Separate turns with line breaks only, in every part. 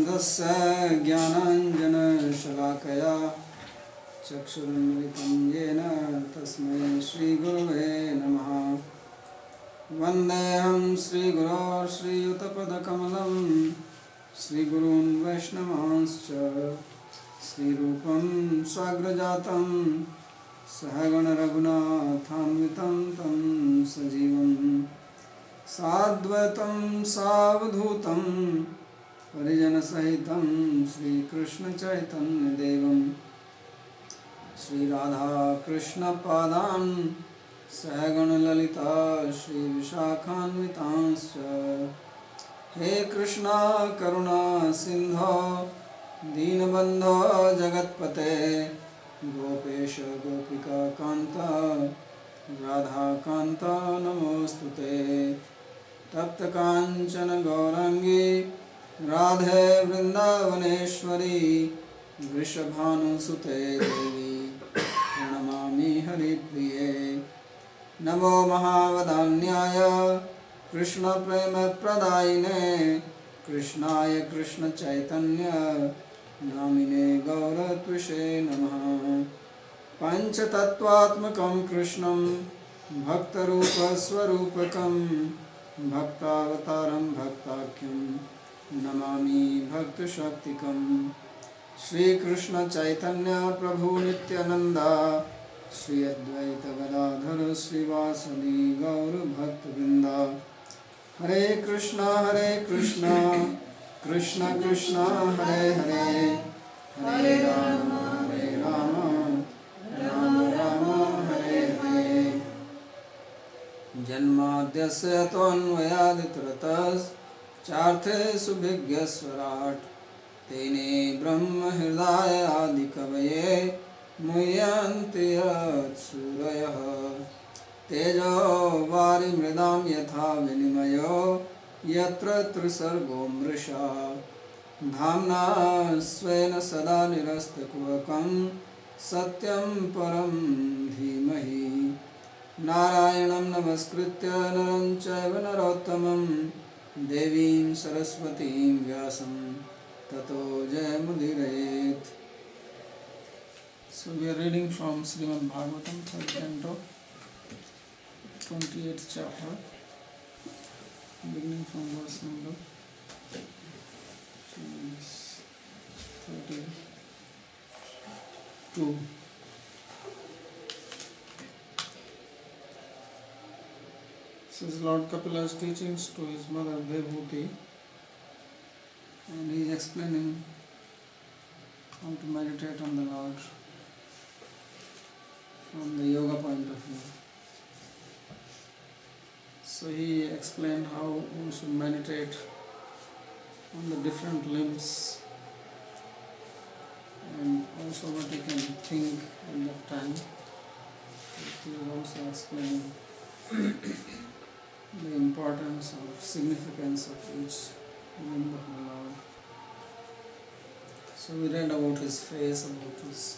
Dasa Jnananjana-shalakaya Chakshurunmilitam yena tasmai Shri Gurave Namaha Vandeham Shri Guru Shri Yuttapadakamalam Shri Gurun Vaishnavanscha Shri Rupam Sagrajatam Sahagana Raghunathanvitam Tam Sajivam Sadvaitam Savadhutam Parijana Sahitam Shri Krishna Chaitanya Devam Shri Radha Krishna Padam Sahagana Lalita Shri Vishakhanvitanscha He Krishna Karuna Sindho Deenabandho Jagatpate Gopesha Gopika Kanta Radha Kanta Namostute Tapta Kanchana Gaurangi Radhe Vrindavaneshwari Vrishabhanu Sute Devi Pranamami Hari Priye Namo Mahavadanyaya Krishna Prema Pradayine Krishnaya Krishna Chaitanya Namine Gauratvishe Namaha Panchatattvatmakam Krishnam Bhaktarupa Swarupakam Bhaktavataram Bhaktakyam Namami Bhakta Shaktikam Shri Krishna Chaitanya Prabhu Nityananda Shri Advaita Gadadhara Srivasadi Gaura Bhakta Vrinda Hare Krishna Krishna Krishna Hare Hare Hare Rama Hare Rama Rama Rama Hare Hare Janmadhyasya Tonvayaditaratas Charte Subhigyasvarat Tene Brahma Hridaya Adikavaye Muyante Yat Surayaha Tejo Vari Mridam Yatha Vinimayo Yatra Trisargo Mrisha Dhamna Svena Sada Nirastakvakam Satyam Param Dhimahi Narayanam Namaskritya Naram Chaiva Narottamam Devim Saraswatim Vyasam Tato Jayamudhirayet. So we are reading from Srimad Bhagavatam, 3rd Canto, 28th chapter, beginning from verse number 32. This is Lord Kapila's teachings to his mother Devhuti, and he is explaining how to meditate on the Lord from the yoga point of view. So he explained how one should meditate on the different limbs and also what you can think at that time. He was also explaining the importance or significance of each limb of the Lord. So we read about his face, about his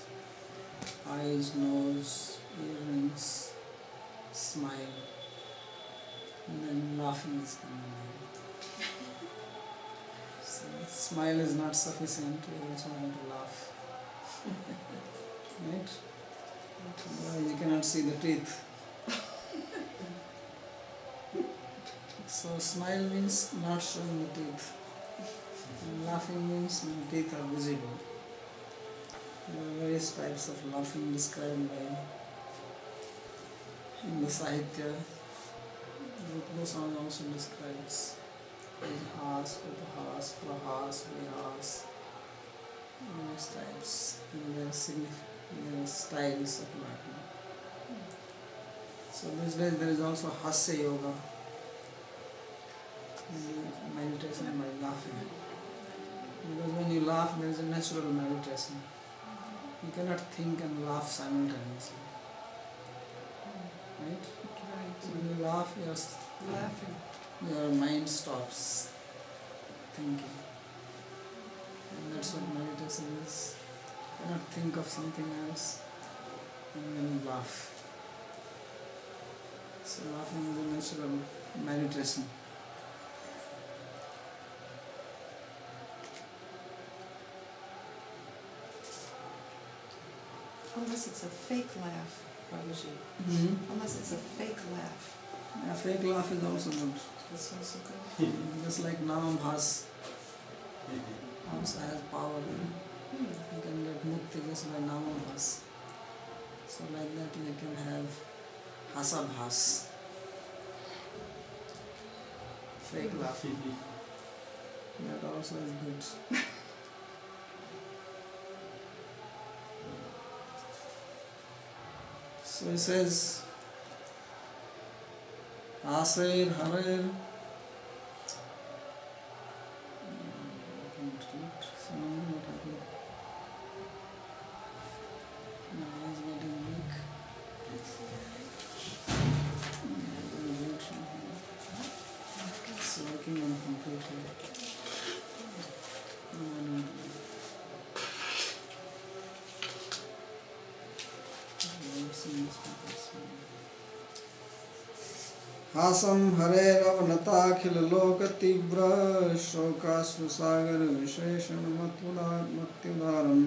eyes, nose, earrings, smile, and then laughing is coming in. So smile is not sufficient, you also have to laugh. Right? Otherwise you cannot see the teeth. So smile means not showing the teeth. And laughing means when teeth are visible. There are various types of laughing described by in the Sahitya. Goswami also describes has, upahas, prahas, vihas, various types and their styles of laughing. So these days there is also Hasya Yoga, meditation by laughing. Because when you laugh there is a natural meditation. You cannot think and laugh simultaneously. Right? So when you laugh, you are laughing. Your mind stops thinking. And that's what meditation is. You cannot think of something else and then you laugh. So laughing is a natural meditation.
Unless it's a fake laugh, Babaji. Unless it's a fake laugh.
Yeah, fake laugh is also good.
That's also good.
Just like Nam has also has power. You can get mukti just by Nam has. So like that you can have Hasabhas. Fake laugh. That also is good. So he says, Aser Harer. It's working on computer. Hasam हरेरवनताखिल लोक तीव्र शोकाश्रुसागर विशेषण मत्युदारम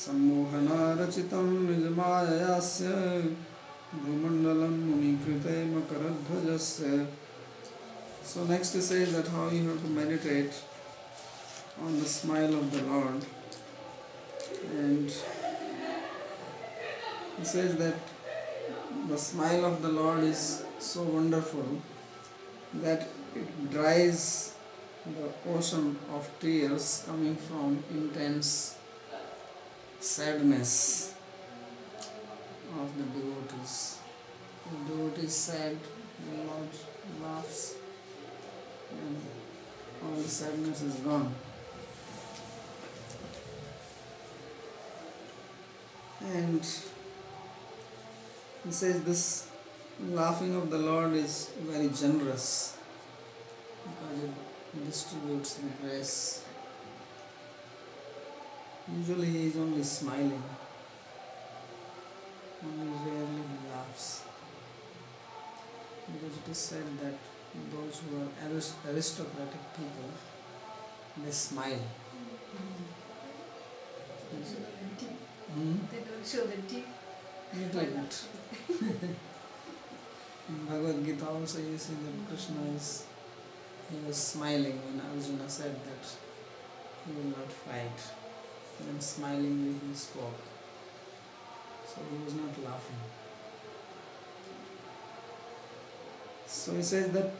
सम्मोहना रचितं निजमाययास्य भूमण्डलं मुनिकृते मकरध्वजस्य. So next he says that how you have to meditate on the smile of the Lord, and he says that the smile of the Lord is so wonderful that it dries the ocean of tears coming from intense sadness of the devotees. The devotee is sad, the Lord laughs, and all the sadness is gone. And he says this laughing of the Lord is very generous because it distributes the grace. Usually he is only smiling, only rarely he laughs, because it is said that those who are aristocratic people, they smile.
They don't show the teeth.
Little bit. In Bhagavad Gita also you see that Krishna he was smiling when Arjuna said that he will not fight. Then smilingly he spoke. So he was not laughing. So he says that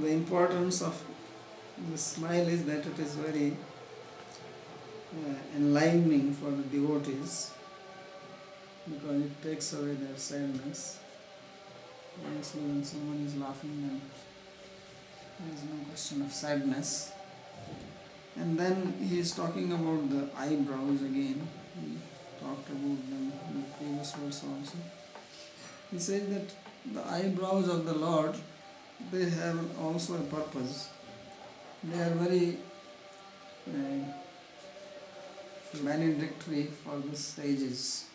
the importance of the smile is that it is very enlivening for the devotees, because it takes away their sadness. Honestly, when someone is laughing, then there is no question of sadness. And then he is talking about the eyebrows again. He talked about them in the previous verse also. He says that the eyebrows of the Lord, they have also a purpose. They are very valedictory for the sages,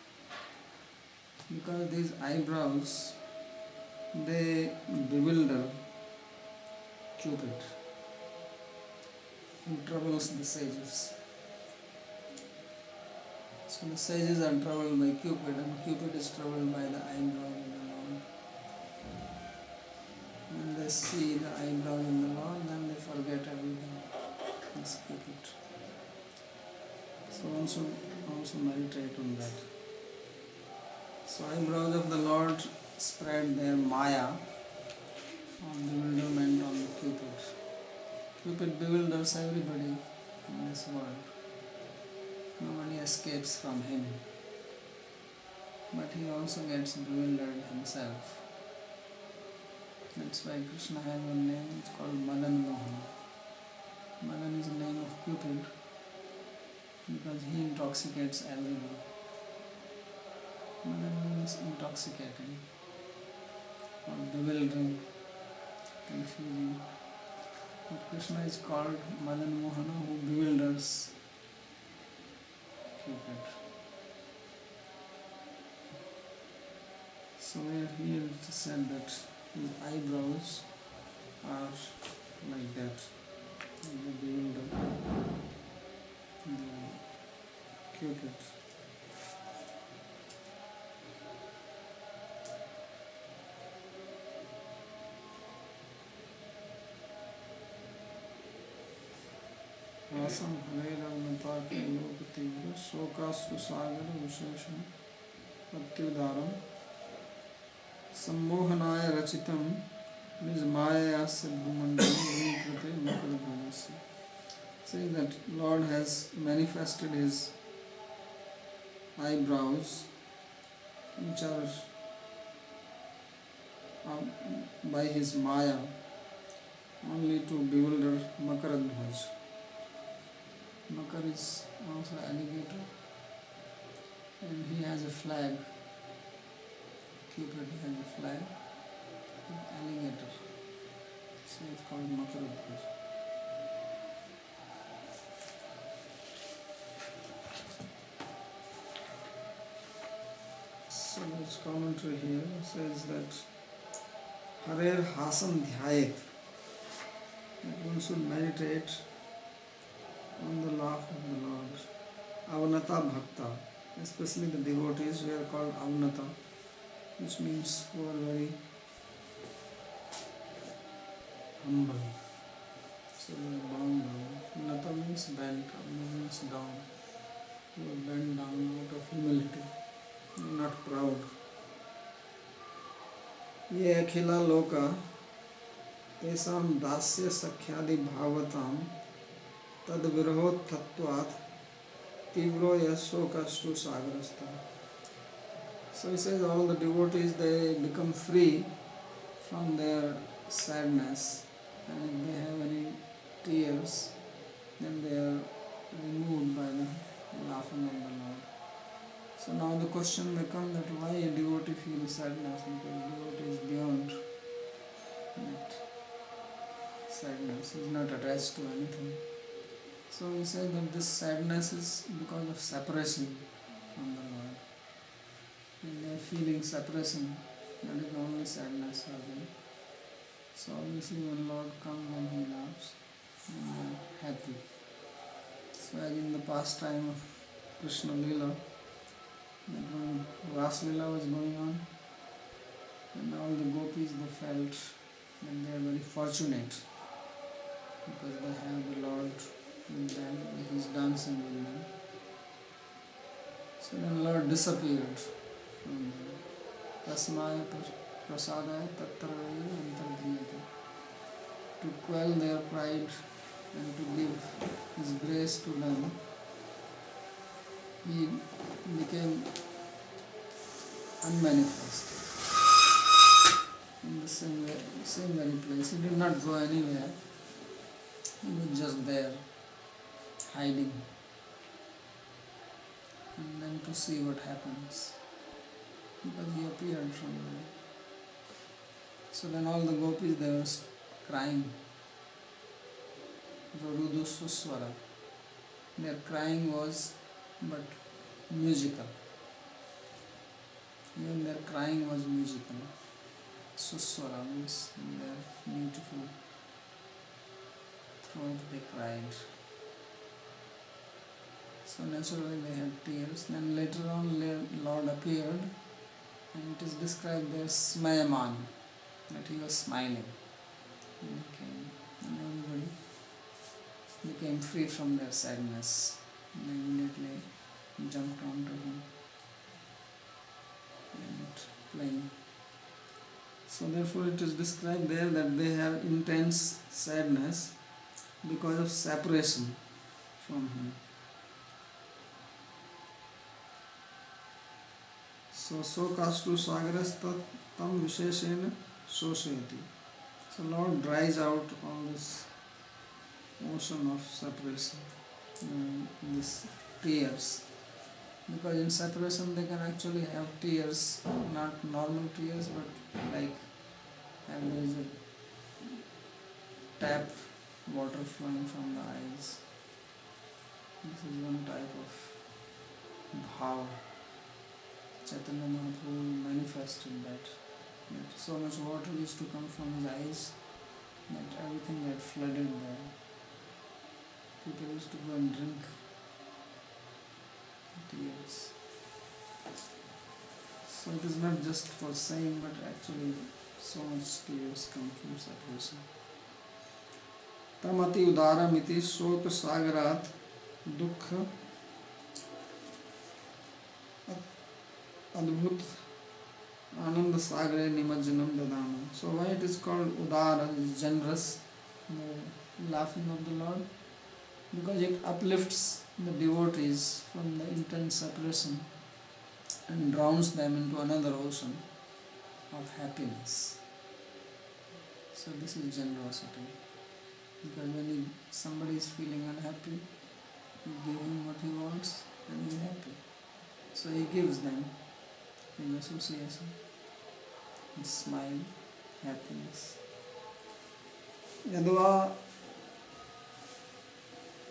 because these eyebrows, they bewilder Cupid, who troubles the sages. So the sages are troubled by Cupid, and Cupid is troubled by the eyebrows of the Lord. When they see the eyebrows of the Lord, then they forget everything. That's Cupid. So also meditate on that. So eyebrows of the Lord spread their maya on bewilderment on the Cupid. Cupid bewilders everybody in this world. Nobody escapes from him. But he also gets bewildered himself. That's why Krishna has a name, it's called Madan Mohan. Madan is the name of Cupid, because he intoxicates everyone. Madan means intoxicating, or bewildering, confusing. But Krishna is called Madan Mohana, who bewilders Cupid. So here it is said that his eyebrows are like that. They bewilder the Cupid. Assam हरे रवनता के लोक तीव्र शोकाश्रु सागर विशेषण अत्युदारम सम्मोहनाय रचितम निज मायास्य भूमंडलम कृते मकरध्वजस्य. Saying that Lord has manifested his eyebrows, which are by his maya, only to bewilder Makaradhwaj. Makar is also alligator, and he has a flag. Cupid has a flag, alligator. So it's called Makaradhwaj. So this commentary here says that Harer Hasam Dhyayet, that one should meditate on the laugh of the Lord. Avanata Bhakta, especially the devotees who are called Avanata, which means who are very humble. So they are bound down. Nata means bent, Avana means down. Who are bent down out of humility, not proud. ये अखिला लोका तेषां दास्य सख्यादि भावतां तद विरहोत्थत्वात् तीव्रो यशोकाश्रु सागरस्थः. So he says all the devotees, they become free from their sadness, and if they have any tears, then they are removed by the laughing of the Lord. So now the question becomes that why a devotee feels sadness, because devotee is beyond that sadness, he is not attached to anything. So he says that this sadness is because of separation from the Lord. When they are feeling separation, that is the only sadness for them. So obviously when Lord comes and he laughs, and they are happy. So as in the pastime of Krishna Lila, that when Ras Lila was going on, and all the gopis, they felt that they are very fortunate because they have the Lord with them, he is dancing with them. So then Lord disappeared from them. Tasmaya prasadaya tattaraya antardhiyate. To quell their pride and to give his grace to them, he became unmanifest in the same very place. He did not go anywhere. He was just there, hiding, and then to see what happens, because he appeared from there. So then all the gopis, they were crying. Rodudu Suswara. Their crying was but musical. Even their crying was musical. Suswara means in their beautiful throat they cried. So naturally they had tears. Then later on Lord appeared, and it is described as Smayaman, that he was smiling. And everybody became free from their sadness, and they immediately jumped onto him and playing. So therefore it is described there that they have intense sadness because of separation from him. So Sokastru Sagarasta Tam Visheshena Soshayati. So Lord dries out all this ocean of separation, these tears. Because in separation they can actually have tears, not normal tears, but like, and there is a tap water flowing from the eyes. This is one type of bhav. Chaitanya Mahaprabhu manifested that so much water used to come from his eyes that everything had flooded there. People used to go and drink tears. So it is not just for saying, but actually so much tears come from separation. तमति उदारमिति शोक सागरात दुख adbhut ananda sagare nimajjanam dadama. So why it is called udara, is generous, the laughing of the Lord? Because it uplifts the devotees from the intense suppression and drowns them into another ocean of happiness. So this is generosity. Because when somebody is feeling unhappy, you give him what he wants and he is happy. So he gives them his association, his smile, happiness. यद्वा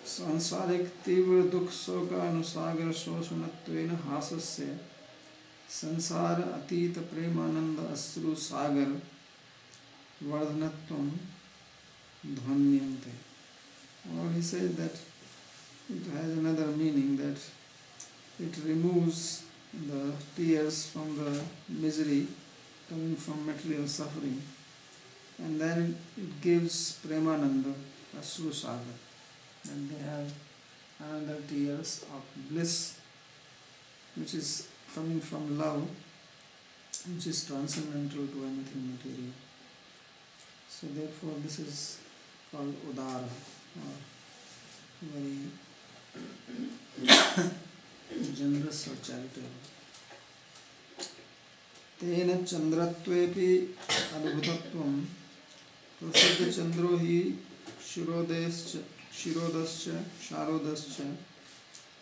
सांसारिक तीव्र दुख शोक अनुसागर शोषणत्वेन हासस्य संसार अतीत प्रेमानंद अश्रु सागर वर्धनत्वं ध्वन्यन्ते. Or he says that it has another meaning, that it removes the tears from the misery coming from material suffering, and then it gives premananda, ashru sagar, and they have another tears of bliss which is coming from love, which is transcendental to anything material. So therefore this is called udara, or very generous or charitable. तेन चंद्रत्वेपि अद्भुतत्वं प्रसिद्ध चंद्रो हि शिरोदश्च शारोदश्च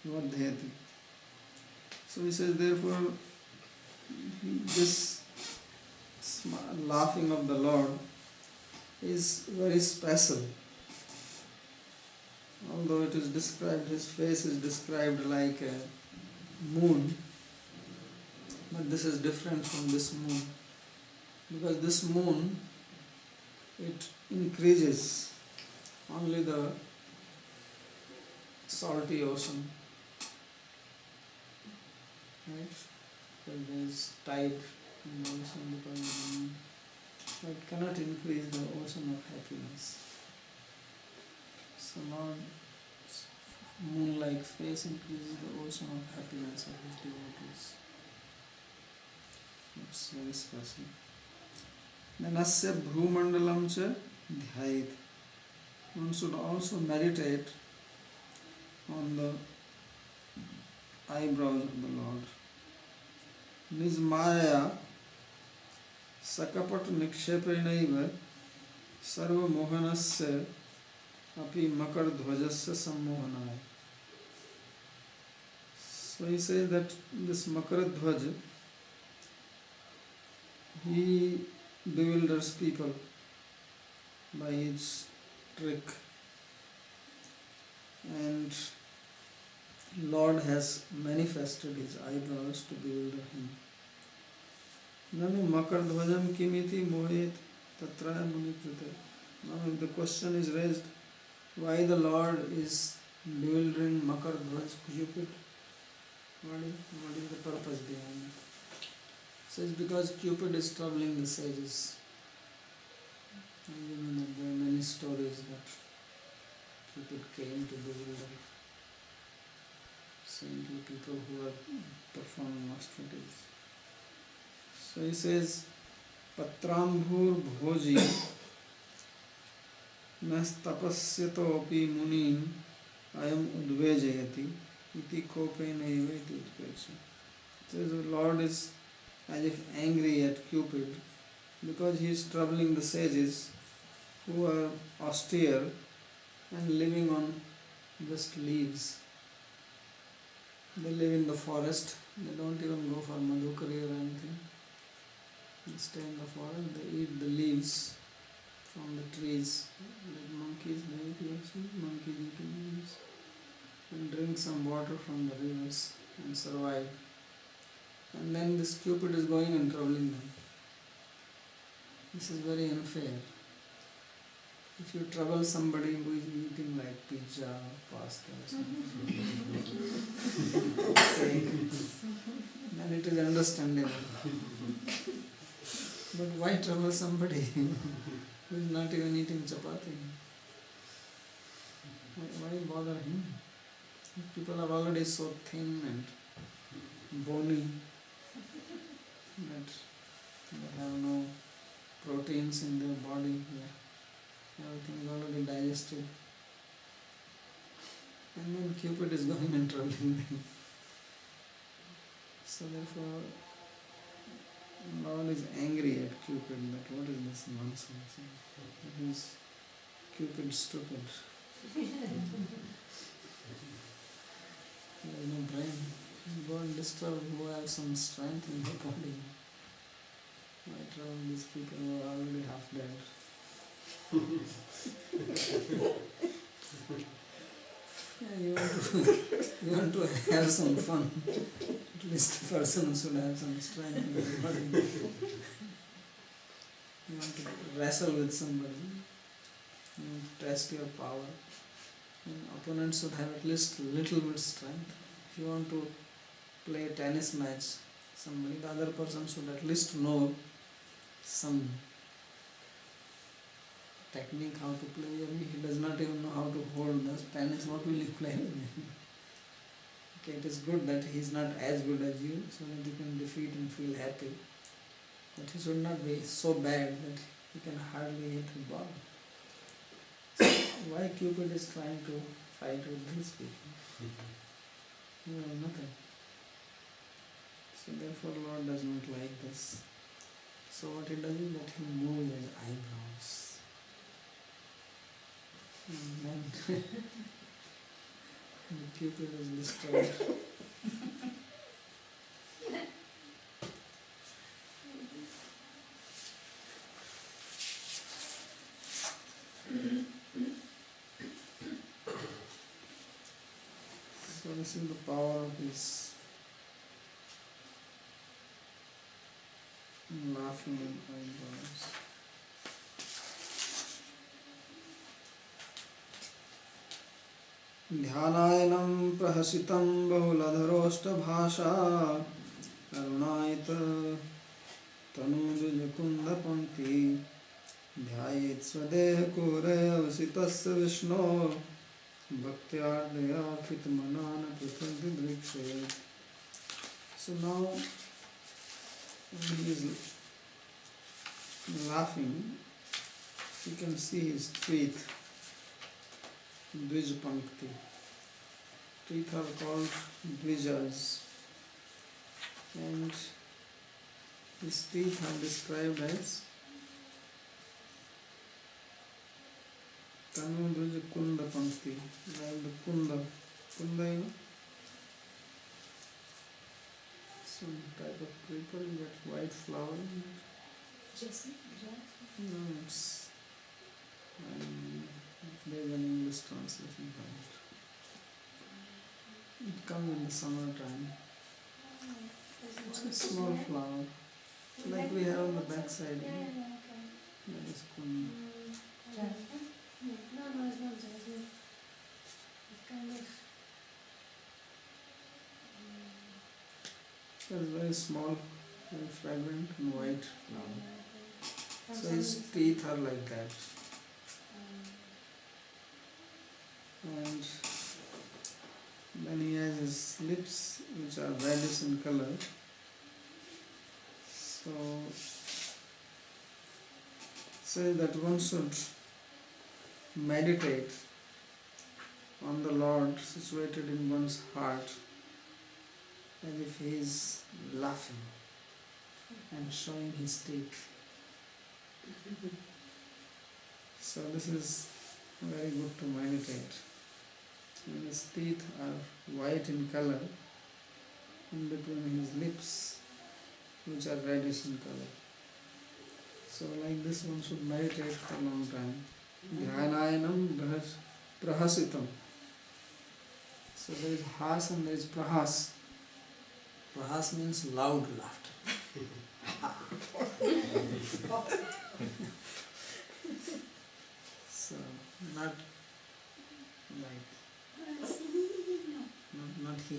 वर्धयति. So he says, therefore this laughing of the Lord is very special. Although it is described, his face is described like a moon, but this is different from this moon, because this moon, it increases only the salty ocean, right? So there is tide in the ocean because of the moon, but it cannot increase the ocean of happiness. So Lord's moon-like face increases the ocean of happiness of his devotees. It's very special. Then asya bhrumandalam cha dhyayit. One should also meditate on the eyebrows of the Lord. Nizmaya sakapat nikshepenaiva sarva mohanasya api makar dhvajasya sammohanaya. So he says that this makar dhvaj, he bewilders people by his trick, and Lord has manifested his eyebrows to bewilder him. Nanu makar dhvajam kimiti mohet tatraya munikrite. Now if the question is raised, why the Lord is bewildering makar dhvaj, Cupid, what is the purpose behind it? So it's because Cupid is troubling the sages. And you know that there are many stories that Cupid came to bewilder saintly people who are performing austerities. So he says, Patrambhur bhoji nas tapasyatopi munin ayam udvejayati iti kopena eva iti utpecha. He says the Lord is as if angry at Cupid because he is troubling the sages who are austere and living on just leaves. They live in the forest, they don't even go for madhukari or anything. They stay in the forest, they eat the leaves from the trees, like monkeys, monkeys eating leaves, and drink some water from the rivers and survive. And then this Cupid is going and troubling them. This is very unfair. If you trouble somebody who is eating like pizza or pasta or something, then it is understandable. But why trouble somebody who is not even eating chapati? Why bother him? People are already so thin and bony that they have no proteins in their body. Yeah. Everything is already digested. And then Cupid is going and troubling them. So therefore, Lord is angry at Cupid that what is this nonsense? Is Cupid stupid? He has no brain. Go and disturb who have some strength in their body. Why trouble these people who are already half dead? Yeah, you want to have some fun. At least the person should have some strength in his body. You want to wrestle with somebody. You want to test your power. And opponent should have at least a little bit strength. If you want to play a tennis match, somebody, the other person should at least know some technique how to play. I mean, he does not even know how to hold the tennis. What will you play with him? Okay, it is good that he is not as good as you, so that you can defeat and feel happy. But he should not be so bad that he can hardly hit the ball. So why Cupid is trying to fight with these people? You know, nothing. So therefore Lord does not like this. So what he does is that he moves his eyebrows. And then the Cupid is disturbed. So this is the power of his laughing eyebrows. ध्यानायनं प्रहसितं बहुलधरोष्टभाषा करुणायित तनूजुजकुन्दपङ्क्ति ध्यायेत् स्वदेहकोरयवसितस्य विष्णो भक्त्यार्दयार्पितमनान् पृथग्दिदृक्षेत्. So now when he is laughing, you can see his teeth. Dvijpankti. Teeth are called dvijas, and his teeth are described as Tanu Dvija Kunda Pankti, like the Kunda. Kunda, you know? Some type of creeper, that white flower. No, it's there's an English translation for it. It comes in the summertime. It's a small flower, like we have on the back side. That is kunda.
No, it's not jasmine. It's kind of...
It's very small, very fragrant and white flower. So his teeth are like that. And then he has his lips which are reddish in color. So say that one should meditate on the Lord situated in one's heart as if he is laughing and showing his teeth. So this is very good to meditate. And his teeth are white in color, in between his lips which are reddish in color. So like this one should meditate for a long time. Dhyanayanam prahasitam. So there is has and there is prahas. Prahas means loud laughter. So not like not he.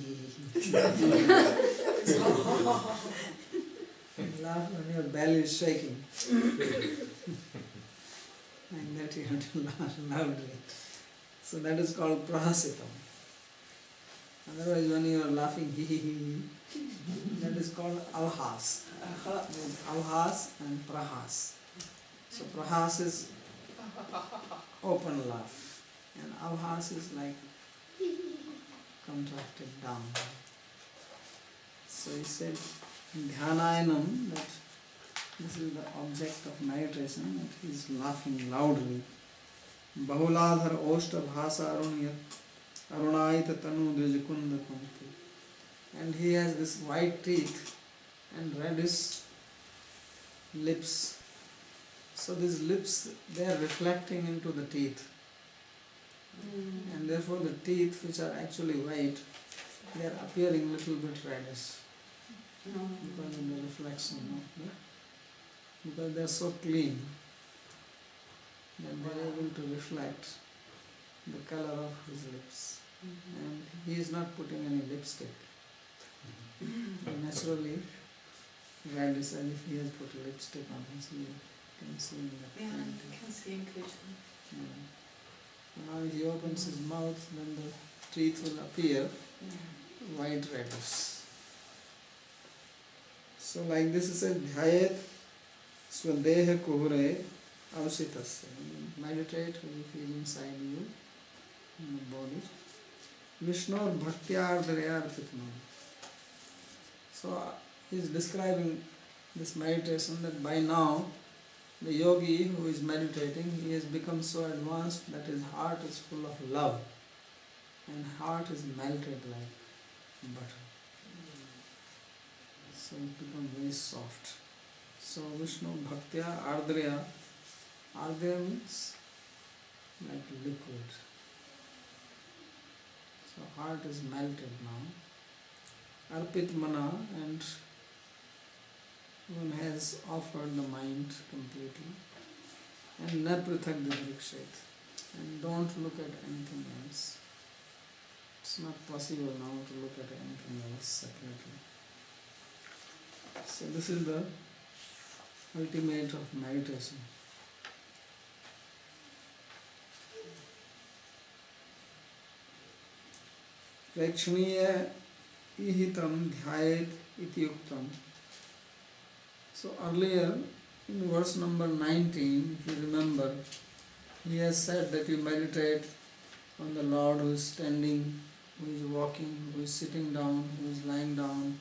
Laugh when your belly is shaking. Like that you have to laugh loudly. So that is called prahasitam. Otherwise, when you are laughing, hee hee hee, that is called avhas. Avhas and prahas. So prahas is open laugh, and avhas is like contracted down. So he said, dhyanayanam, that this is the object of meditation, that he is laughing loudly. Bahuladhar oshta bhasa arunayita tanu dvijkunda kampi. And he has this white teeth and reddish lips. So these lips, they are reflecting into the teeth. And therefore the teeth, which are actually white, they are appearing a little bit reddish because of the reflection. Because they are so clean that they are able to reflect the color of his lips. And he is not putting any lipstick. Naturally reddish, as if he has put lipstick on his lip. You can see in the
Yeah, I
painting.
can see inclusion.
Now if he opens his mouth, then the teeth will appear white reddish. So like this is a dhyayet swadeha kuhure avasitasya. Meditate when you feel inside you, in the body. Vishnu bhaktya arpitma. So he is describing this meditation that by now the yogi who is meditating, he has become so advanced that his heart is full of love and heart is melted like butter. So it becomes very soft. So Vishnu Bhaktya Ardriya. Ardriya means like liquid. So heart is melted now. Arpit Mana, and one has offered the mind completely. And na prithak vidrikshet. And don't look at anything else. It's not possible now to look at anything else separately. So this is the ultimate of meditation. Prakshaniya ihitam dhyayet iti yuktam. So earlier in verse number 19, if you remember, he has said that you meditate on the Lord who is standing, who is walking, who is sitting down, who is lying down.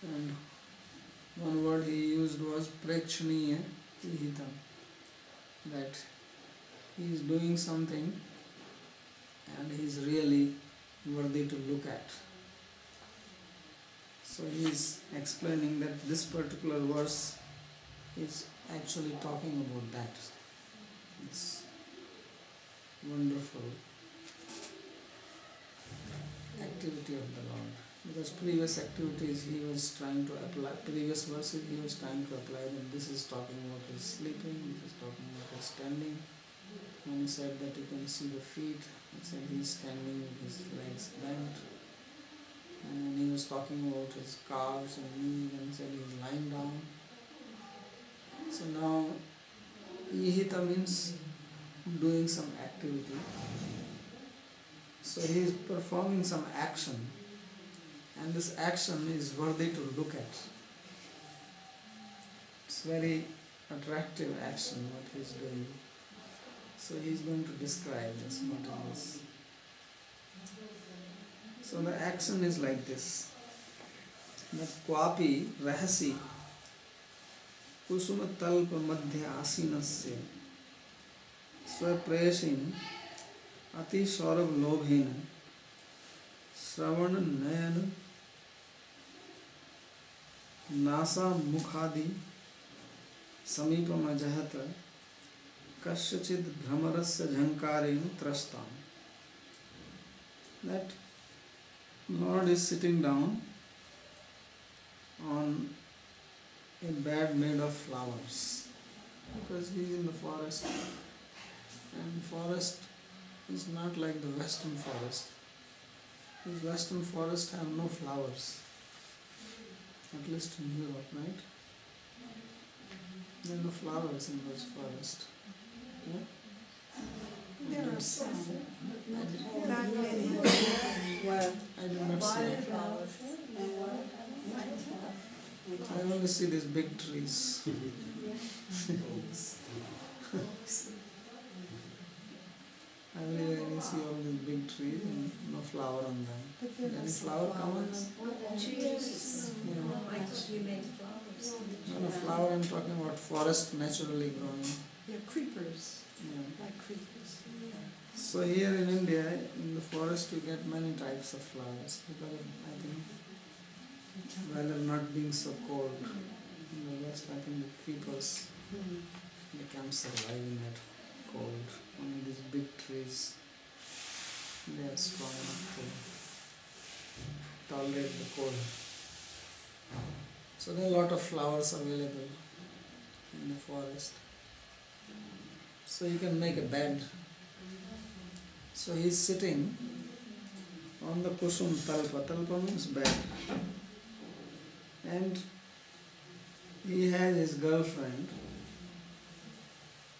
And one word he used was prakshaniya ihitam, that he is doing something and he is really worthy to look at. So he is explaining that this particular verse is actually talking about that. It's wonderful activity of the Lord. Because previous activities he was trying to apply, previous verses he was trying to apply, that this is talking about his sleeping, this is talking about his standing. When he said that you can see the feet, he said he is standing with his legs bent. And when he was talking about his calves and knees, then he said he is lying down. So now, ihita means doing some activity. So he is performing some action. And this action is worthy to look at. It's very attractive action what he is doing. So he is going to describe this, what it is. So the action is like this. That kwapi rahasi kusuma talpa madhya asinasya swaprayashin ati saurabh lobhena Sravana Nayan Nasa Mukhadi Samipam Ajahata Kasyachid Brahmarasya Jhankarin Trastam. That Lord is sitting down on a bed made of flowers, because he is in the forest, and forest is not like the western forest. These western forests have no flowers, at least in Europe, right? There are no flowers in those forests. Yeah?
There are
It's-
some.
I
Not many.
Well,
do not see it.
flowers and what?
I only see these big trees. I only see all these big trees and no flower on them.
But there
Any
are some
flower come on?
Trees.
Yeah. No flower, I'm talking about forest naturally growing.
They're creepers,
Yeah.
like creepers.
So here in India, in the forest you get many types of flowers because of, I think, weather not being so cold. In the west, I think the creepers, they can't survive in that cold. Only these big trees, they are strong enough to tolerate the cold. So there are a lot of flowers available in the forest. So you can make a bed. So he is sitting on the kusum talpa. Talpa means bed. And he has his girlfriend.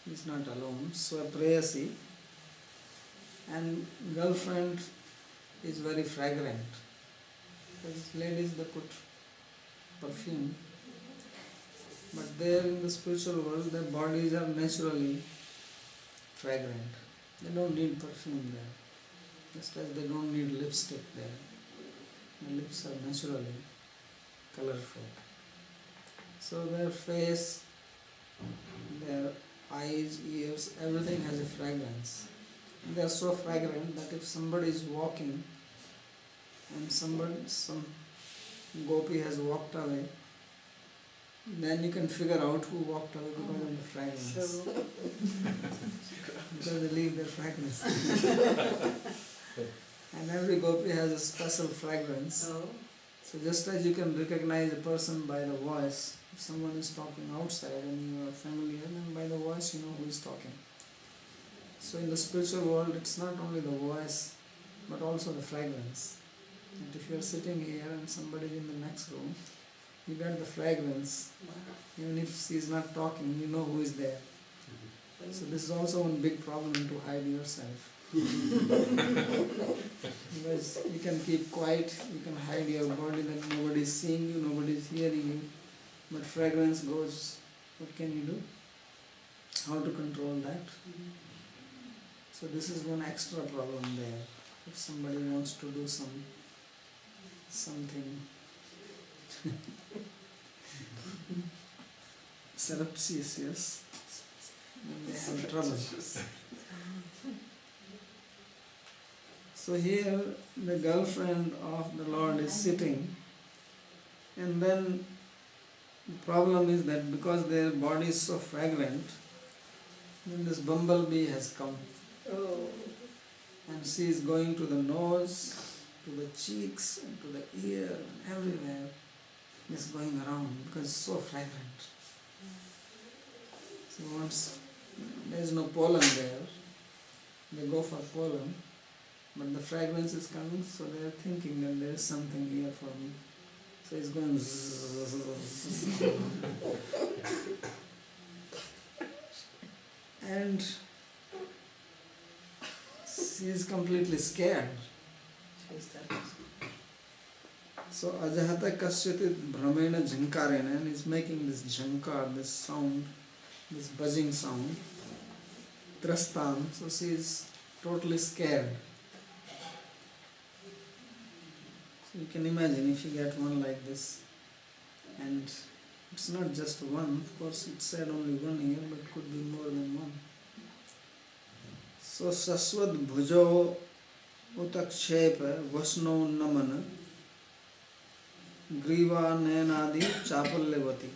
He is not alone. So a prayasi. And girlfriend is very fragrant. Because ladies they put perfume. But there in the spiritual world their bodies are naturally fragrant. They don't need perfume there. Just as they don't need lipstick there. The lips are naturally colorful. So their face, their eyes, ears, everything has a fragrance. And they are so fragrant that if somebody is walking and some gopi has walked away, then you can figure out who walked away because of the fragrance. Because they leave their fragrance. And every gopi has a special fragrance.
Oh.
So just as you can recognize a person by the voice, if someone is talking outside and you are familiar, then by the voice you know who is talking. So in the spiritual world, it's not only the voice, but also the fragrance. And if you are sitting here and somebody is in the next room, you get the fragrance. Even if she is not talking, you know who is there. So this is also one big problem to hide yourself. Because you can keep quiet, you can hide your body that nobody is seeing you, nobody is hearing you. But fragrance goes, what can you do? How to control that? So this is one extra problem there. If somebody wants to do something surreptitious, then they have trouble. So here the girlfriend of the Lord is sitting, and then the problem is that because their body is so fragrant, then this bumblebee has come.
Oh.
And she is going to the nose, to the cheeks, and to the ear, and everywhere. Is going around because it's so fragrant. So once there is no pollen there, they go for pollen, but the fragrance is coming, so they are thinking that there is something here for me. So it's going zzz. And she is completely scared. So Ajahata Kasyati Brahmena Jhankarena, and is making this jhankar, this sound, this buzzing sound. Trastan, so she is totally scared. So you can imagine if you get one like this, and it's not just one, of course it said only one here, but it could be more than one. So Saswad Bhujo Utakshepa Vasno Namana Griva Nayanadi Chapalyavati.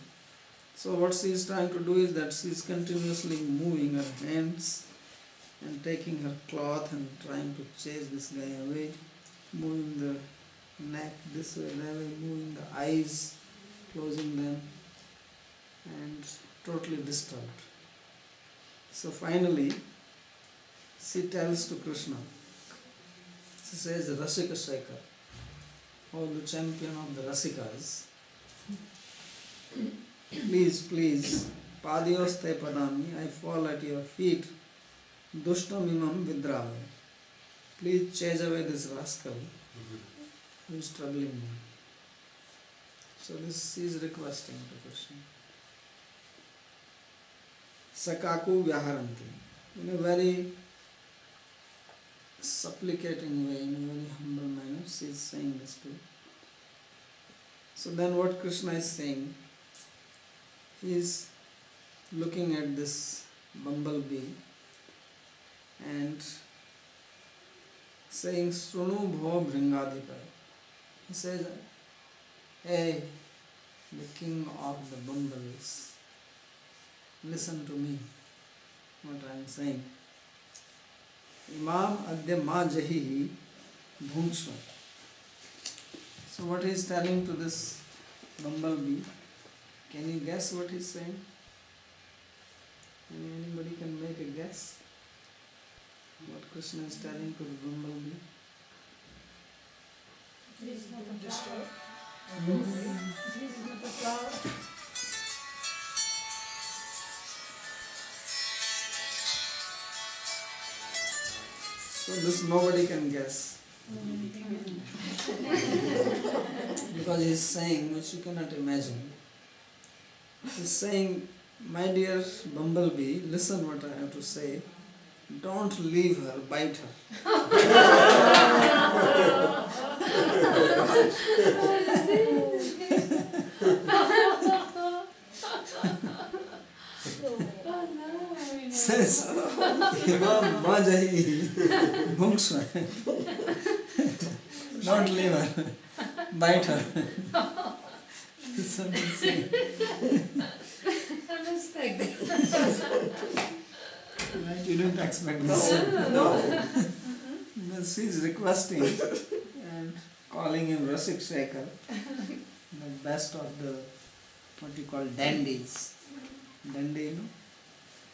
So what she is trying to do is that she is continuously moving her hands and taking her cloth and trying to chase this guy away, moving the neck this way, that way, moving the eyes, closing them, and totally disturbed. So finally, she tells to Krishna, she says, Rasika Shaikar, oh the champion of the Rasikas, please, Padyoste Padami, I fall at your feet Dushtam imam vidrave. Please chase away this rascal who is troubling me. So this is requesting to Krishna. Sakaku vyaharanti. In a very supplicating way, in a very humble manner, she is saying this too. So then what Krishna is saying, he is looking at this bumblebee and saying, Sunu bho bhringadika. He says, hey, the king of the bumbles, listen to me, what I am saying. Imam adya ma jahi bhungsva. So what he is telling to this bumblebee, can you guess what he is saying? Anybody can make a guess? What Krishna is telling to the bumblebee?
This is not a flower.
Hmm?
This is not a flower.
So this nobody can guess. Because he is saying which you cannot imagine. He is saying, my dear bumblebee, listen what I have to say. Don't leave her, bite her. Says, Imam Babaji, Bhungswa. Don't leave her, bite her. Something
Unexpected.
right? You didn't expect this.
No.
But she is requesting and calling him Rasik Shekhar, the best of the what you call dandies. Dandy, you know?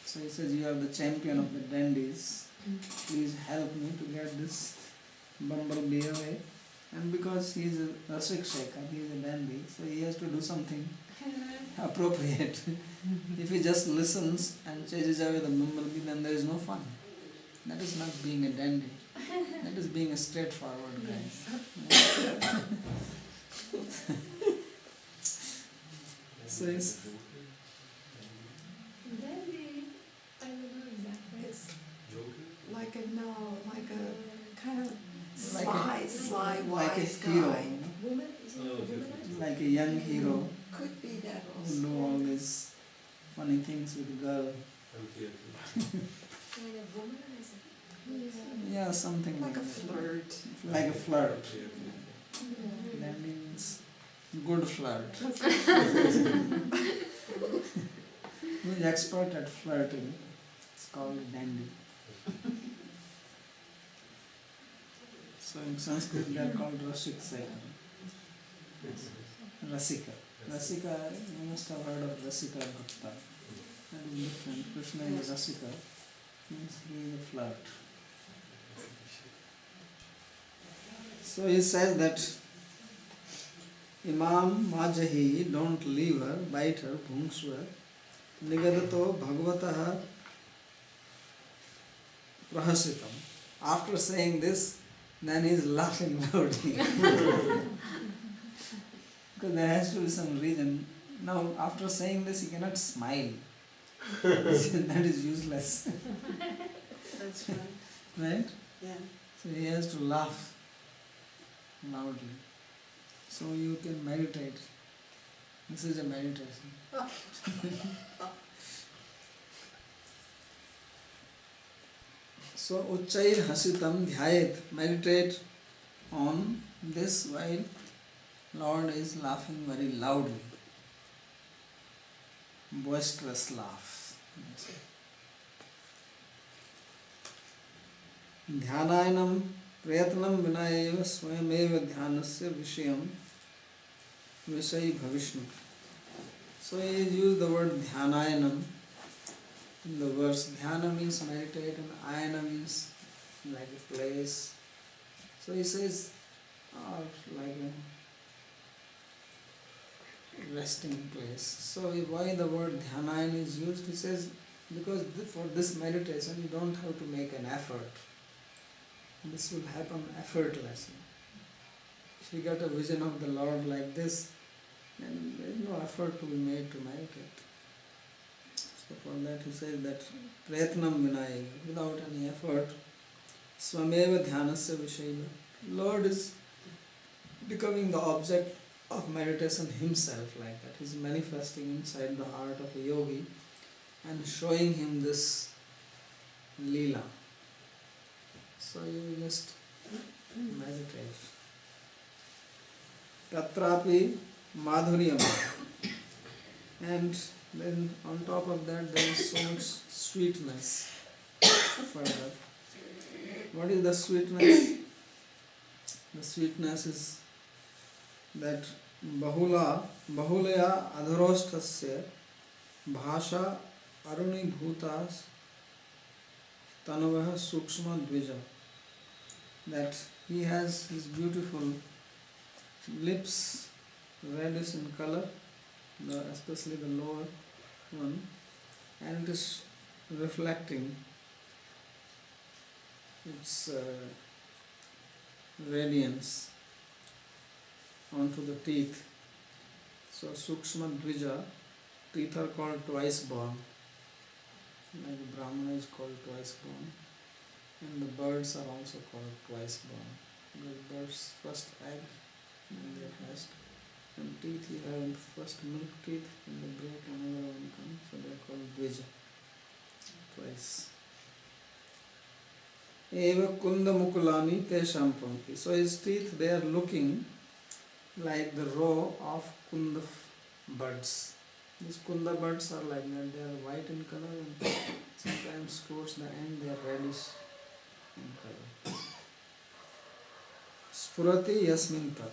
So he says, you are the champion of the dandies. Please help me to get this bumblebee away. And because he is a Rasik Shekhar, he is a dandy, so he has to do something appropriate. If he just listens and chases away the bumblebee, then there is no fun. That is not being a dandy. That is being a straightforward guy. So it's,
Maybe, I don't know exactly.
It's like a kind of
Like
sly, sly,
like a
wise
hero,
guy.
Woman? Is it a womanizer?
like a young hero
Could be that
who
also.
do all these funny things with the girl.
Kind of womanizer.
Yeah, something
Like a
that.
flirt.
Like a flirt.
Yeah.
That means good flirt. Who is expert at flirting? It's called dandy. So in Sanskrit they are called Rasik Shekhar. Rasika. Rasika, you must have heard of Rasika Bhakta. That is different. Krishna is Rasika, means he is a flirt. So he says that Imam Majahi, don't leave her, bite her, bhungsva, nigadato bhagavataha prahasitam. After saying this, then he is laughing loudly. Because there has to be some reason. Now, after saying this, he cannot smile. That is useless.
That's right.
Right?
Yeah.
So he has to laugh loudly. So you can meditate. This is a meditation. So Uchair Hasitam Dhyayet, meditate on this while Lord is laughing very loudly. Boisterous laugh. Dhyanayanam prayatnam vinayeva swayameva dhyanasya vishayam vishay bhavishnu. So he used the word dhyanayanam in the verse. Dhyana means meditate and ayana means like a place. So he says, like a resting place. So why the word dhanayana is used? He says, Because for this meditation you don't have to make an effort. This will happen effortlessly. If you get a vision of the Lord like this, then there is no effort to be made to meditate. So for that he says that prayatnam vinaya, without any effort, swameva dhyanasya vishayana. Lord is becoming the object of meditation himself like that. He is manifesting inside the heart of a yogi and showing him this Leela. So you just meditate. Tatrapi madhuryam. And then on top of that there is so much sweetness further. What is the sweetness? The sweetness is that bahulaya adharostasya bhasha aruni bhutas tanavah sukshma dvija. That he has his beautiful lips, reddish in color, especially the lower one, and it is reflecting its radiance onto the teeth. So sukshma dvija, teeth are called twice born, like the Brahmana is called twice born, and the birds are also called twice born. The birds first egg and they hatched, and teeth you have first milk teeth and they break another one comes, so they are called dvija, twice. Eva kunda mukulani tesham pankti. So his teeth, they are looking like the row of kunda buds. These kunda buds are like that, they are white in color and sometimes towards the end they are reddish in color. Spurati yasmin tat.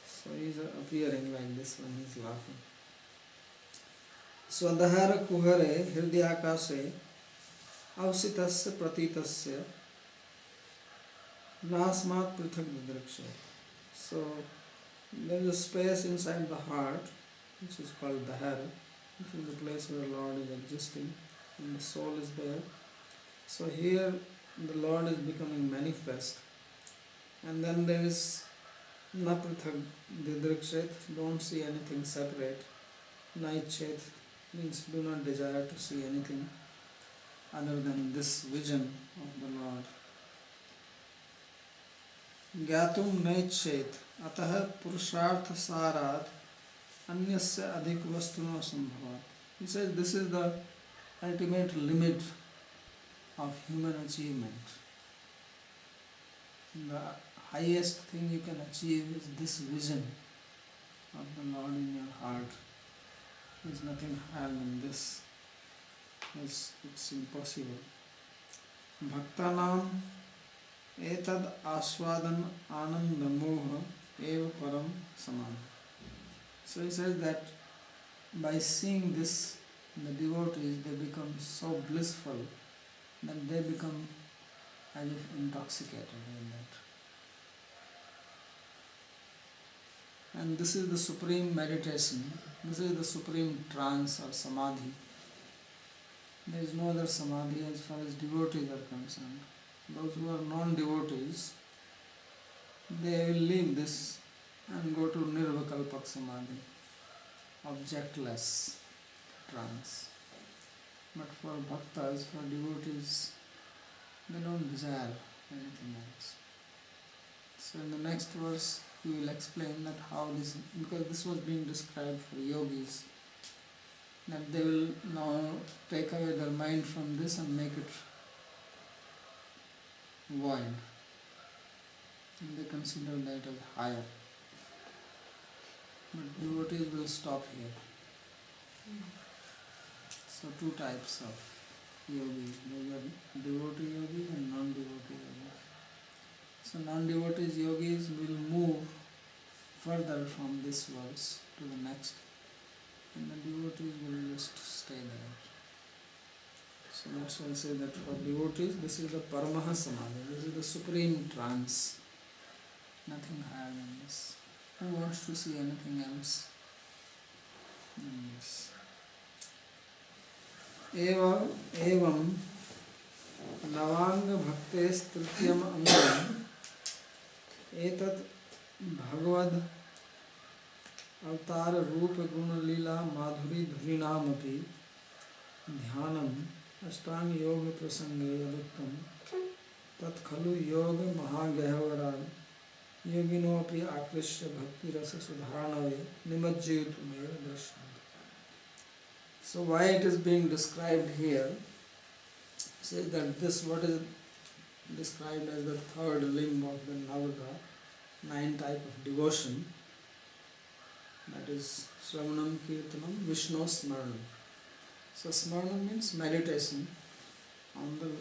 So he is appearing like this when he is laughing. Swadhara kuhare hridyakase avsitasya pratitasya nasmat prithak didraksha. So there is a space inside the heart which is called Dahara, which is the place where Lord is existing and the soul is there. So here the Lord is becoming manifest, and then there is naprithak didrakshet, don't see anything separate. Naichet means do not desire to see anything other than this vision of the Lord. Gyatum naichet atah purushartha sarat anyasya adhik vastuna sambhavat. He says this is the ultimate limit of human achievement. The highest thing you can achieve is this vision of the Lord in your heart. There is nothing higher than this. It's impossible. Bhaktanam etad aswadan ananda moha eva param samana. So he says that by seeing this, the devotees, they become so blissful that they become as if intoxicated in that. And this is the supreme meditation, this is the supreme trance or samadhi. There is no other samadhi as far as devotees are concerned. Those who are non-devotees, they will leave this and go to nirvikalpak samadhi, objectless trance. But for bhaktas, for devotees, they don't desire anything else. So in the next verse he will explain that how this, because this was being described for yogis, that they will now take away their mind from this and make it void. And they consider that as higher. But devotees will stop here. So two types of yogis. There are devotee yogis and non-devotee yogis. So non-devotees yogis will move further from this verse to the next, and the devotees will just stay there. So that's why I say that for devotees this is the Paramaha Samadhi, this is the supreme trance. Nothing higher than this. Who wants to see anything else? Yes. एवं एवं नवांग भक्तेस्तृतीयम अंगम एतत् भगवद अवतार रूप गुण लीला माधुरी धुरीणामपि ध्यानम अष्टांग योग प्रसंगे यदुक्तम तत्खलु योग महागहवरान योगिनोपि आकृष्य भक्ति रस सुधारणवे निमज्जयितुमेव दृश्यन्ते. So why it is being described here says that this what is described as the third limb of the Navada, 9 type of devotion, that is Sravanam, Kirtanam, Vishnu Smaranam. So Smaranam means meditation on the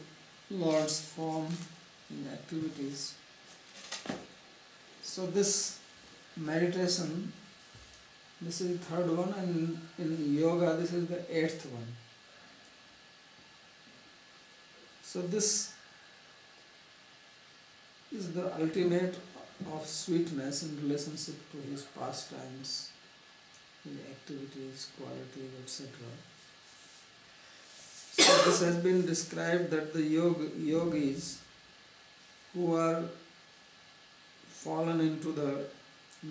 Lord's form in activities. So this meditation, this is the third one, and in yoga this is the 8th one. So this is the ultimate of sweetness in relationship to his pastimes, his activities, qualities, etc. So this has been described that the yogis who are fallen into the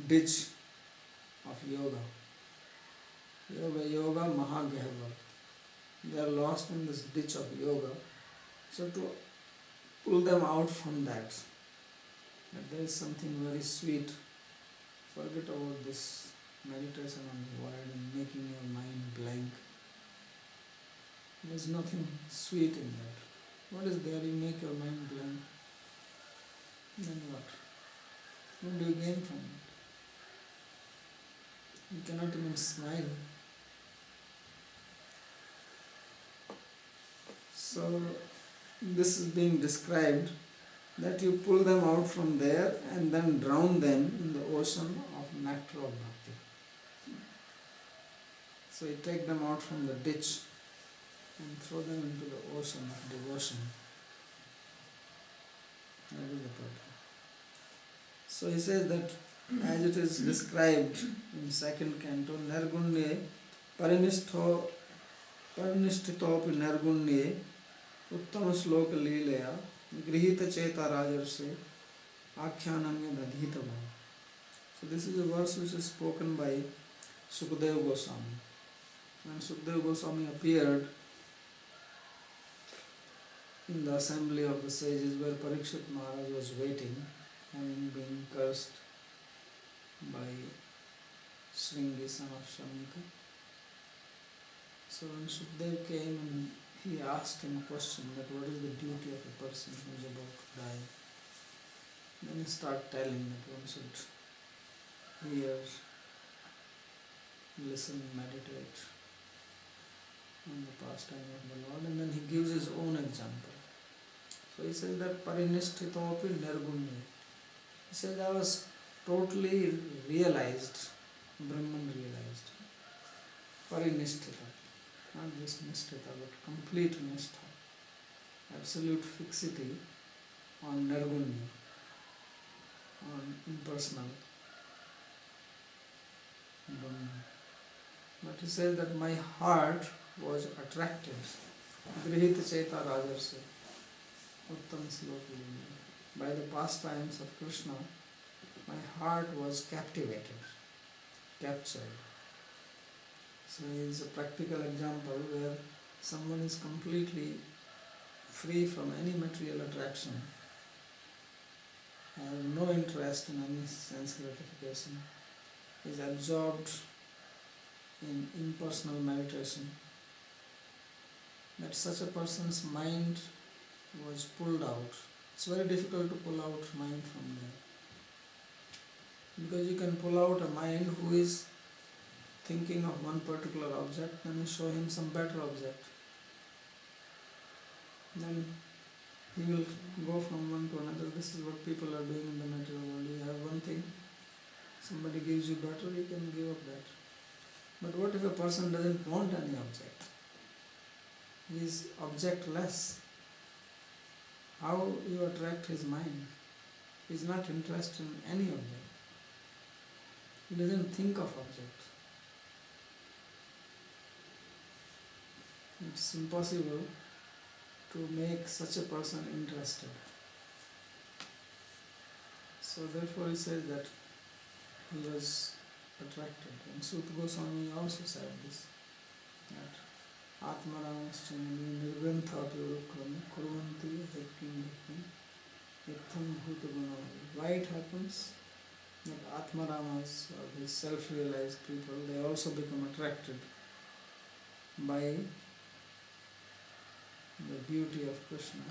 ditch of yoga, yoga mahagahava, they are lost in this ditch of yoga. So to pull them out from that there is something very sweet. Forget about this meditation on the word and making your mind blank. There is nothing sweet in that. What is there? You make your mind blank. Then what? What do you gain from it? You cannot even smile. So this is being described that you pull them out from there and then drown them in the ocean of nectar of bhakti. So you take them out from the ditch and throw them into the ocean of devotion. That is the purpose. So he says that as it is described in 2nd Canto, Nirgunye Parinishthitopi Nirgunye Uttama Shloka Leelaya Grihita Cheta Rajarse Akhyananya Dadhitava. So this is a verse which is spoken by Sukadeva Goswami. When Sukadeva Goswami appeared in the assembly of the sages where Parikshit Maharaj was waiting, having been cursed by Shringi, son of Shamika. So when Sukadeva came and he asked him a question that what is the duty of a person who is about to die. Then he started telling that one should hear, listen, meditate on the pastime of the Lord, and then he gives his own example. So he says that Parinishthitopi Nirgunye. He says I was totally realized, Brahman realized. Parinisthita. Not just nisthita, but complete nistha, absolute fixity on nirgunya, on impersonal Brahman. But he says that my heart was attracted, grihita cheta rajarse, uttam sloka, by the pastimes of Krishna. My heart was captivated, captured. So it is a practical example where someone is completely free from any material attraction, has no interest in any sense gratification, is absorbed in impersonal meditation, that such a person's mind was pulled out. It's very difficult to pull out mind from there. Because you can pull out a mind who is thinking of one particular object, then you show him some better object. Then he will go from one to another. This is what people are doing in the material world. You have one thing, somebody gives you better, you can give up that. But what if a person doesn't want any object? He is objectless. How you attract his mind? He is not interested in any object. He doesn't think of object. it's impossible to make such a person interested. So therefore he says that he was attracted. And Sutta Goswami also said this, that Atmaramaschanami nirgranthapi urukrami kurvanti hekkim hekkim ektham bhuta gunavali. Why it happens that Atmaramas, or these self-realized people, they also become attracted by the beauty of Krishna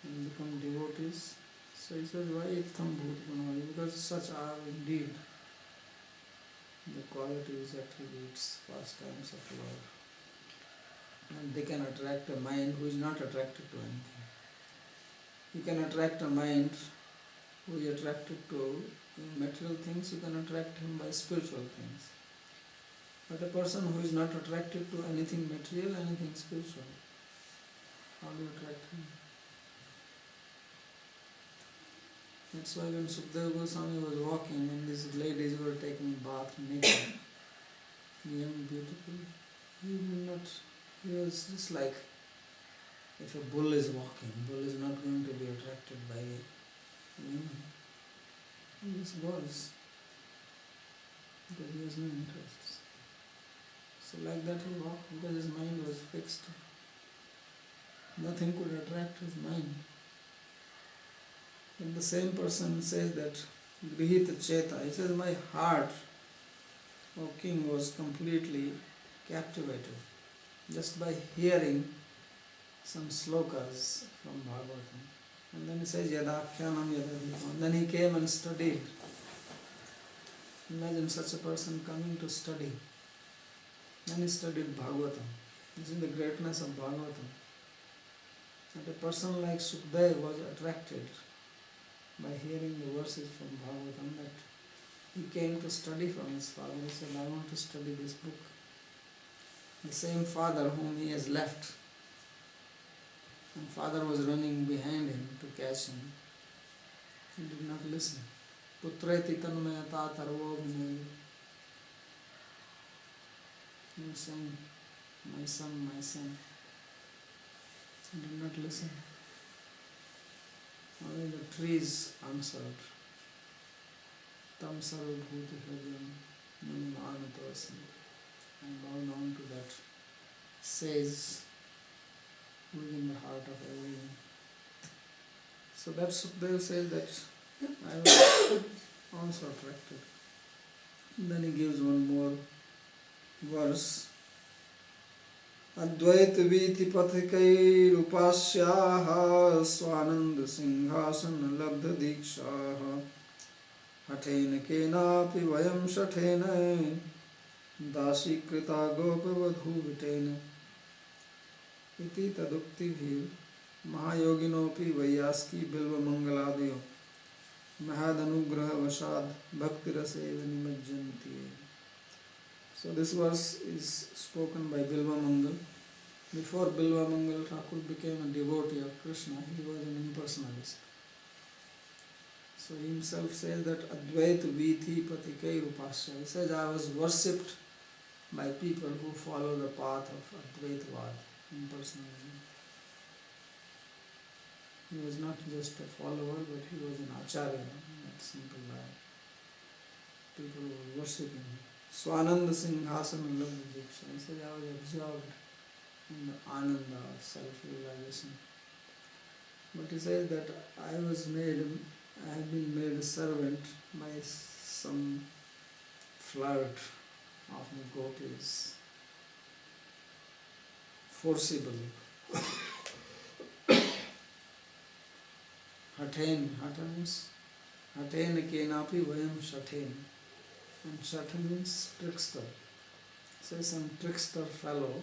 and become devotees. So he says, why ektham bhuta gunavali? Because such are indeed the qualities, attributes, pastimes of love. And they can attract a mind who is not attracted to anything. You can attract a mind who is attracted to material things, you can attract him by spiritual things. But a person who is not attracted to anything material, anything spiritual, how do you attract him? That's why when Sukadeva Goswami was walking and these ladies were taking bath naked, young, beautiful, he was just like, if a bull is walking, bull is not going to be attracted by a woman. He just was, because he has no interests. So like that he walked, because his mind was fixed. Nothing could attract his mind. And the same person says that, Grihita Cheta, he says, my heart, O king, was completely captivated just by hearing some slokas from Bhagavatam. And then he says, Yadakyanam Yadadipam. Then he came and studied. Imagine such a person coming to study. Then he studied Bhagavatam. This is the greatness of Bhagavatam. That a person like Sukadeva was attracted by hearing the verses from Bhagavatam, that he came to study from his father. He said, I want to study this book. The same father whom he has left, and father was running behind him to catch him. He did not listen. Putreti tanmayata tarvo vinay. He was saying, my son, my son. He did not listen. Only the trees answered. Tam sarvabhuta hridayam mani manatosmi. I bow down to that sage within the heart of everyone. So that Sukadeva says that I was also attracted. And then he gives one more verse. Advaita viti pathikai rupasyaha swananda singhasana labdha dikshaha hatena kenapi vayam shathena Dasi krita gopavadhu vitena iti tadukti bhir mahayoginopi vayaski bilva mangaladayo mahadanugraha vasad bhakti raseva nimajjanti. So this verse is spoken by Bilva Mangal. Before Bilva Mangal Thakur became a devotee of Krishna, he was an impersonalist. So he himself says that Advaita Viti Patikai Rupasya. He says, I was worshipped by people who follow the path of Advaitavad, impersonalism. He was not just a follower, but he was an acharya, not simple guy. People were worshipping him. Swananda Singhasana Labdha Diksha. He says, I was absorbed in the ananda of self-realization. But he says that I have been made a servant by some flirt of the gopis, forcibly. Haten means Hatena kenapi vayam shaten. And Shatan means trickster. So some trickster fellow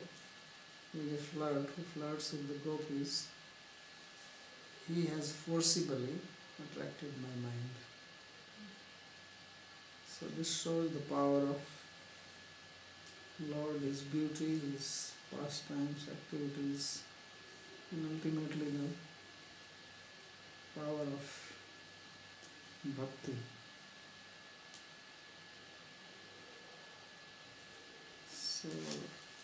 who is a flirt, who flirts with the gopis, he has forcibly attracted my mind. So this shows the power of Lord, His beauty, His pastimes, activities, and ultimately the power of Bhakti. So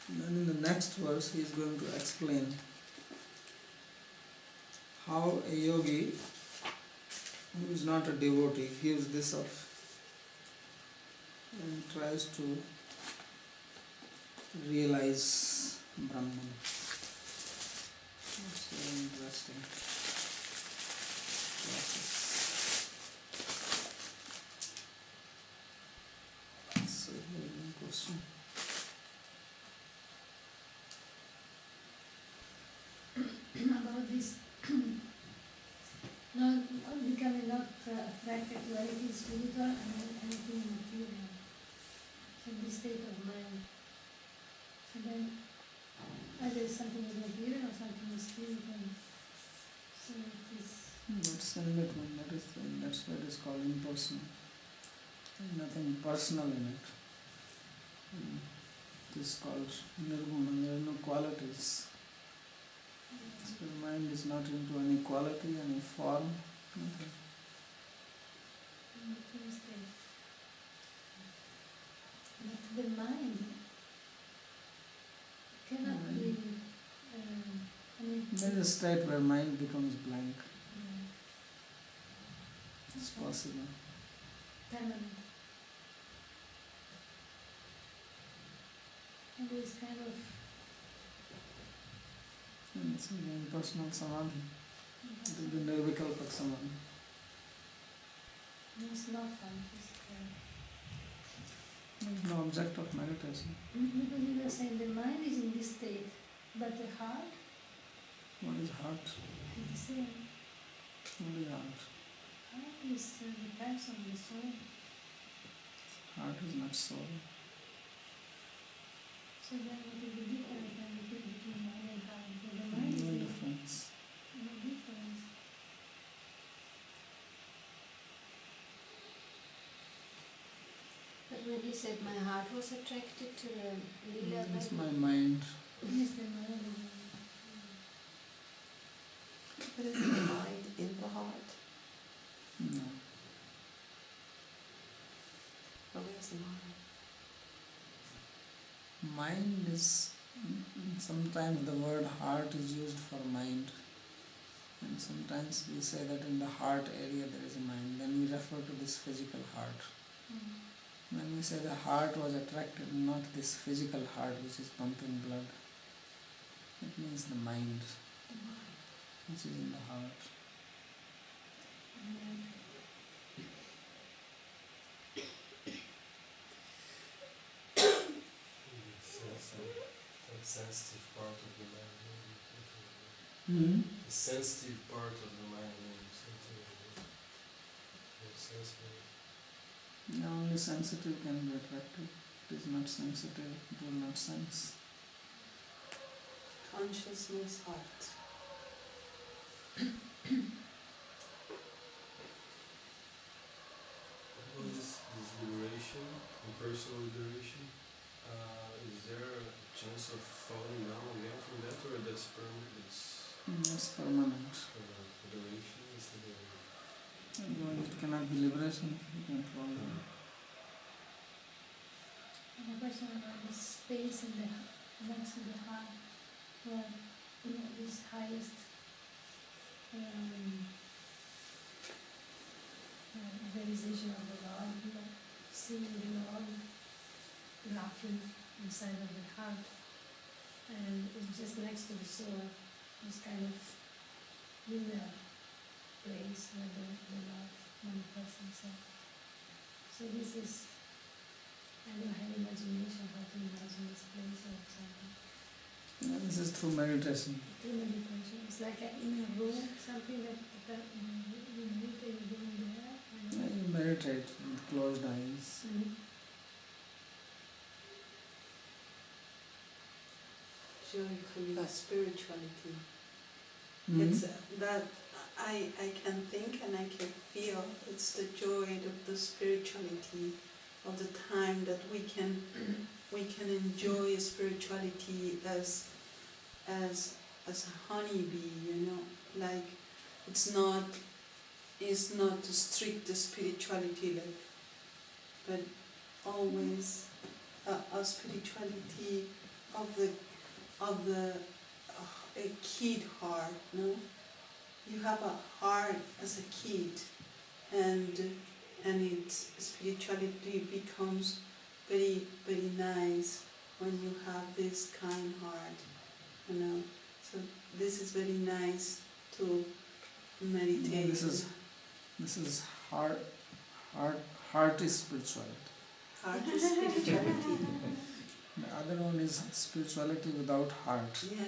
And then in the next verse he is going to explain how a yogi who is not a devotee gives this up and tries to realize Brahman. It's very interesting process. So here is one question.
About this, not becoming not attracted to anything spiritual and anything material. So this state of mind. So then either something is material or something is spiritual. So it is
That's in between, that's why it is called impersonal. There's nothing personal in it. It is called nirguna, there are no qualities. So the mind is not into any quality, any form, nothing.
it is there. But the mind cannot be,
There is a state where mind becomes blank.
yeah,
It's possible.
permanent. And there is kind of
And it's an impersonal samadhi. It will be nirvikalpak samadhi.
it's not fun.
There is no object of meditation.
Because you were saying the mind is in this state, but the heart
What is heart?
is the same.
What is heart?
Heart is depends on the soul.
Heart is not soul.
So then what is the difference then between mind and heart? Because the mind is
No
there.
difference.
No difference.
But when you said my heart was attracted to the lila,
It's
maybe-
my mind.
Yes, the mind is
But is the mind in the heart?
No.
Or where's the mind?
Mind is, sometimes the word heart is used for mind. And sometimes we say that in the heart area there is a mind. Then we refer to this physical heart. When we say the heart was attracted, not this physical heart which is pumping blood. It means the mind, which is in the heart.
Sensitive part of the mind. The sensitive part of the mind, something like that. Sensitive.
Yeah, only sensitive can be attracted. It is not sensitive, it will not sense.
Consciousness, heart.
What is this liberation, impersonal liberation? Is there a chance of falling down again from that, or that's permanent?
It's permanent.
Liberation is liberation.
Otherwise it cannot be liberation, you can fall down.
And a question about the space in the next to the heart, where this highest realization of the Lord, seeing the Lord laughing inside of the heart, and it's just next to the soul, this kind of inner place where the Lord manifests himself. So this is, I don't have imagination how to imagine this place or something.
Yeah, this is through meditation.
Through meditation, it's like in a room, something that you meditate, you go in there.
Yeah, you meditate with closed eyes.
Joy, spirituality.
Mhm.
It's that I can think and I can feel. It's the joy of the spirituality, of the time that we can enjoy spirituality as a honeybee, like it's not a strict spirituality, but always a spirituality a kid heart, no? You have a heart as a kid, and its spirituality becomes very, very nice when you have this kind heart, you know. So this is very nice to meditate.
This is heart is spirituality.
Heart is spirituality.
The other one is spirituality without heart.
Yeah,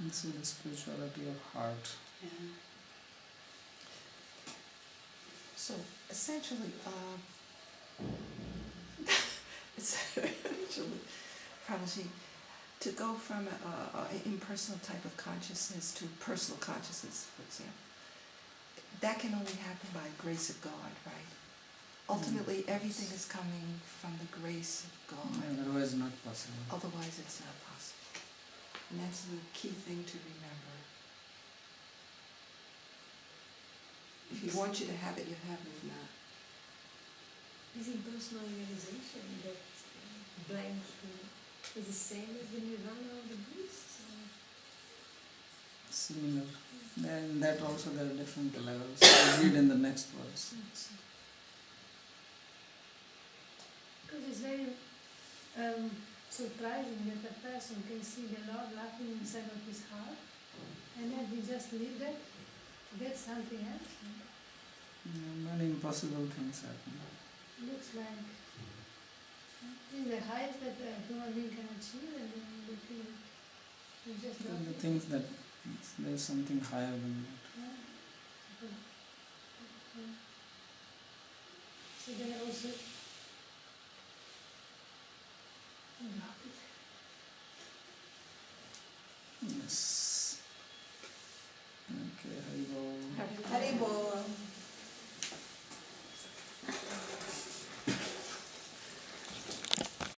This is the spirituality of heart.
yeah.
So essentially, it's actually, Prabhuji, to go from an impersonal type of consciousness to personal consciousness, for example, that can only happen by grace of God, right? Ultimately, everything is coming from the grace of God.
Otherwise not possible.
Otherwise, it's not possible. And that's the key thing to remember. If you want you to have it, you have it. If not,
This impersonal realization, that blank, is the same as the nirvana of the Buddhists?
Similar. And that also there are different levels. I'll read in the next verse.
Because it's very surprising that a person can see the Lord laughing inside of his heart, and then he just leave that to get something else.
Many impossible things happen.
Looks like in the height that a human being can achieve, and then you feel you just
The
don't.
things that there's something higher than that.
So they also
Yes. Okay, Haribol.
Haribol.
Haribol.